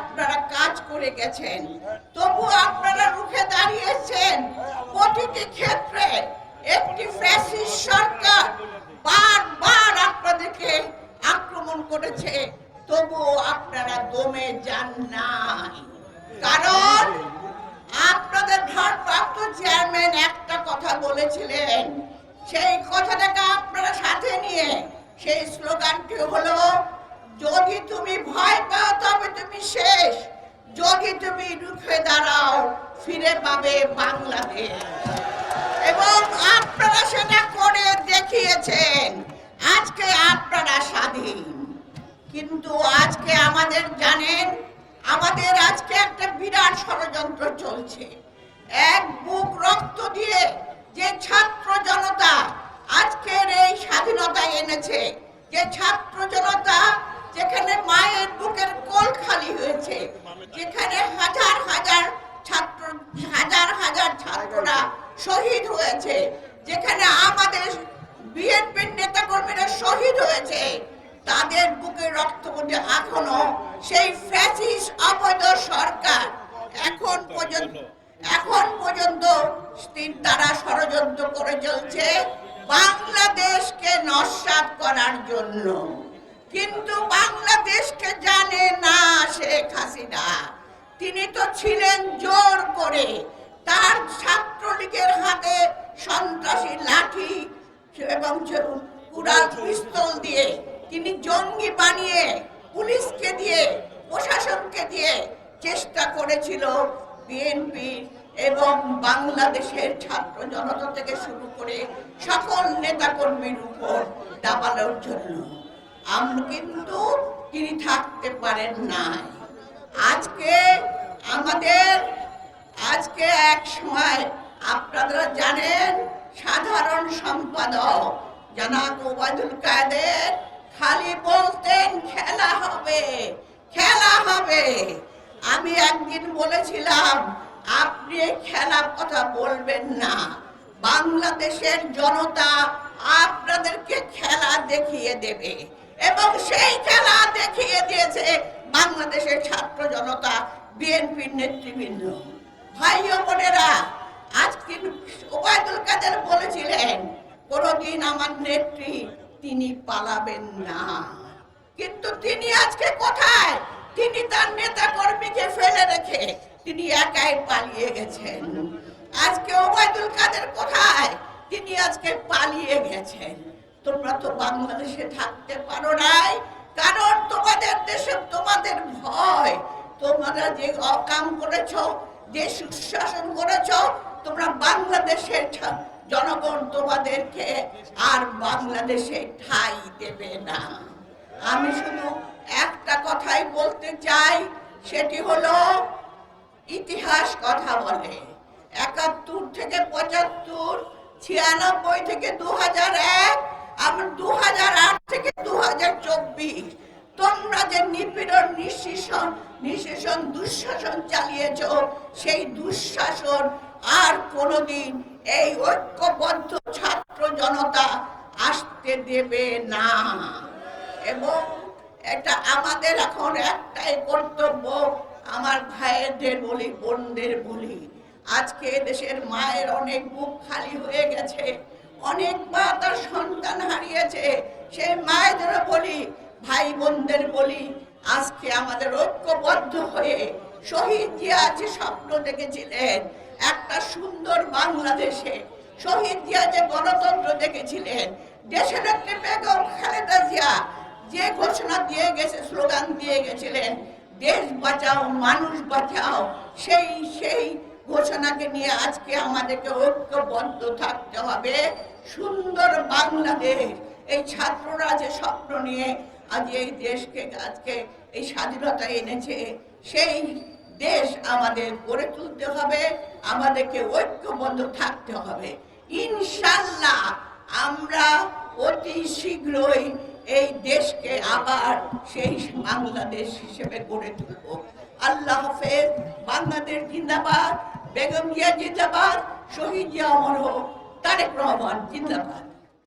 আপনারা কাজ করে গেছেন, তবু আপনারা রুখে দাঁড়িয়েছেন। প্রতিটি ক্ষেত্রে একটি ফ্যাসিস্ট সরকার বারবার আপনাদেরকে আক্রমণ করেছে, তবুও আপনারা দমে যান নাই। কারণ আপনাদের ভারপ্রাপ্ত চেয়ারম্যান একটা কথা বলেছিলেন, সেই কথাটাকে আপনারা সাথে নিয়ে সেই স্লোগানটি হলো, যদি তুমি ভয় পাও তবে তুমি শেষ, যদি তুমি রুখে দাঁড়াও ফিরে পাবে বাংলাদেশ। এবং আপনারা সেটা করে দেখিয়েছেন। আজকে আপনারা স্বাধীন, কিন্তু আজকে আমাদের জানেন, আমাদের আজকে একটা বিরাট ষড়যন্ত্র চলছে। এক বুক রক্ত দিয়ে যে ছাত্র জনতা আজকের এই স্বাধীনতা এনেছে, যে ছাত্র জনতা যেখানে মায়ের বুকের কোল খালি হয়েছে, যেখানে হাজার হাজার ছাত্ররা শহীদ হয়েছে, যেখানে আমাদের বিএনপির নেতা কর্মীরা শহীদ হয়েছে, তাদের বুকে রক্ত পড়ে এখনো সেই ফ্যাসিস্ট অবৈধ সরকার এখন পর্যন্ত তারা ষড়যন্ত্র করে চলছে বাংলাদেশকে নস্যাৎ করার জন্য। কিন্তু বাংলাদেশকে জানে না শেখ হাসিনা। তিনি তো ছিলেন জোর করে, তার ছাত্রলীগের হাতে সন্ত্রাসী লাঠি এবং কুড়াল পিস্তল দিয়ে তিনি জঙ্গি বানিয়ে পুলিশকে দিয়ে প্রশাসনকে দিয়ে চেষ্টা করেছিল বিএনপি এবং বাংলাদেশের ছাত্র জনতা থেকে শুরু করে সকল নেতাকর্মীর উপর দাবানোর জন্য। কিন্তু তিনি থাকতে পারেন নাই। আজকে এক সময় আপনারা জানেন, সাধারণ সম্পাদক জনাব ওবায়দুল কাদের খালি বলতেন খেলা হবে, খেলা হবে। আমি একদিন বলেছিলাম, আপনি খেলার কথা বলবেন না, বাংলাদেশের জনতা আপনাদেরকে খেলা দেখিয়ে দেবে। এবং সেই খেলা দেখিয়ে দিয়েছে বাংলাদেশের ছাত্র জনতা, বিএনপির নেতৃবৃন্দ। ভাই ও বোনেরা, আজকে ওবায়দুল কাদের বলেছিলেন, কোনদিন আমার নেত্রী তিনি পালাবেন না। কিন্তু তিনি আজকে কোথায়? তিনি তার নেতা কর্মীকে ফেলে রেখে তিনি একাই পালিয়ে গেছেন। আজকে ওবায়দুল কাদের কোথায়? তিনি আজকে পালিয়ে গেছেন। তোমরা তো বাংলাদেশে থাকতে পারো নাই, কারণ তোমাদের দেশে তোমাদের ভয়। তোমরা যে অকাম করেছো, যে সুশাসন করেছো, তোমরা বাংলাদেশের জনগণ তোমাদেরকে আর বাংলাদেশে ঠাঁই দেবে না। আমি শুধু একটা কথাই বলতে চাই, সেটি হলো ইতিহাস কথা বলে। ৭১ থেকে ৭৫, ৯৬ থেকে ২০০১, আমার ২০০৮ থেকে ২০২৪, তোমরা যে নিপীড়ন, নিঃশেষণ, দুঃশাসন চালিয়েছ, সেই দুঃশাসন আর কোনোদিন এই ঐক্যবদ্ধ ছাত্র জনতা আসতে দেবে না। এবং এটা আমাদের এখন একটাই কর্তব্য, আমার ভাইদের বলি, বোনদের বলি, আজকে দেশের মায়ের অনেক বুক খালি হয়ে গেছে, অনেক মা তার সন্তান হারিয়েছে। সেই মায়েদের বলি, ভাই বোনদের বলি, আজকে আমাদের ঐক্যবদ্ধ হয়ে শহীদ জিয়া যে স্বপ্ন দেখেছিলেন একটা সুন্দর বাংলাদেশে, শহীদ জিয়া যে গণতন্ত্র দেখেছিলেন, দেশের একটি বেগম খালেদা জিয়া যে ঘোষণা দিয়ে গেছে, স্লোগান দিয়ে গেছিলেন, দেশ বাঁচাও মানুষ বাঁচাও, সেই ঘোষণাকে নিয়ে আজকে আমাদেরকে ঐক্যবদ্ধ থাকতে হবে। সুন্দর বাংলাদেশ, এই ছাত্ররা যে স্বপ্ন নিয়ে আজ এই দেশকে আজকে এই স্বাধীনতা এনেছে, সেই দেশ আমাদের গড়ে তুলতে হবে, আমাদেরকে ঐক্যবদ্ধ থাকতে হবে। ইনশাআল্লাহ আমরা অতি শীঘ্রই এই দেশকে আবার সেই বাংলাদেশ হিসেবে গড়ে তুলব। আল্লাহ হাফেজ। বাংলাদেশ জিন্দাবাদ, বেগম জিয়া জিন্দাবাদ, শহীদ জিয়া অমর হোক, তারেক রহমান জিন্দাবাদ।